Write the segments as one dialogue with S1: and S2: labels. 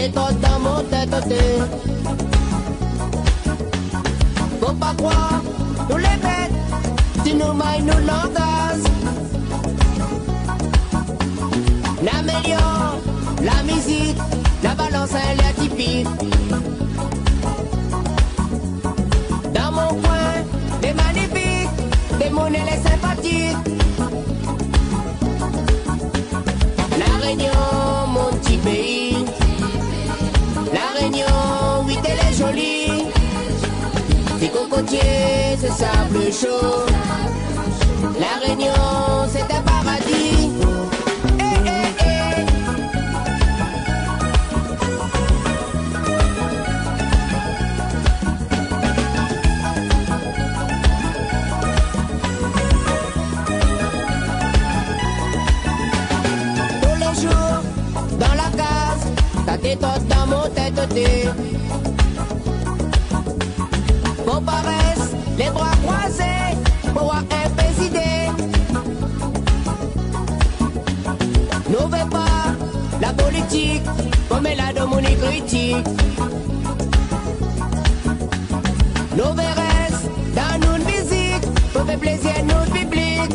S1: des trottes dans mon tête-tête. Faut pas croire, nous les bêtes, si nous maillent, nous l'engazent. N'améliore la musique, la balance elle est atypique. Dans mon coin, des magnifiques, des monnaies les sympathiques. La Réunion, mon petit pays. La Réunion, oui, elle est jolie. C'est cocotier, c'est sable chaud. La Réunion, c'est un paradis. Dans la case, t'as tes totes dans mon tête-tête. Faut paraître, les bras croisés, pour voir un président. N'ouvrez pas la politique, comme la domonique critique. Nous verrons dans une visite, pour faire plaisir à notre public.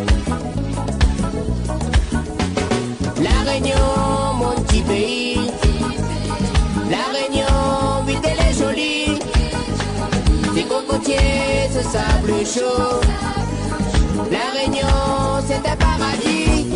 S1: La Réunion, mon petit pays. La Réunion, oui, elle est jolie. C'est cocotier, ce sable chaud. La Réunion, c'est un paradis.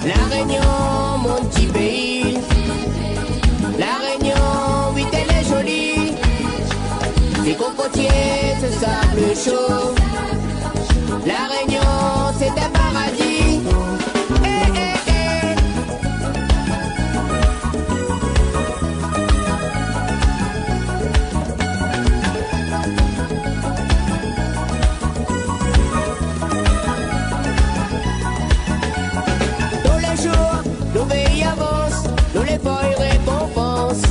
S1: La Réunion, mon petit pays. La Réunion, oui, elle est jolie. C'est cocotier, ce sable chaud. La Réunion, c'est un paradis. Nous veillons avance, nous les feuilles récompenses.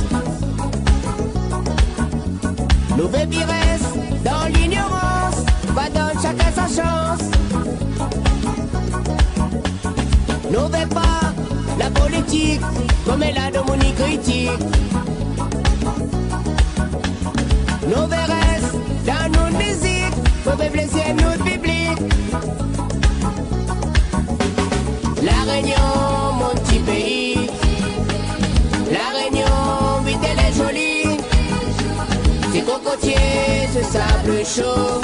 S1: Nous vévirons dans l'ignorance, pas donne chacun sa chance. Nous veillons pas la politique, comme elle a domonique critique. Nous verrons dans notre musique, pour faire plaisir à notre public. La Réunion, mon petit pays. La Réunion, oui, elle est jolie. C'est cocotier, ce sable chaud.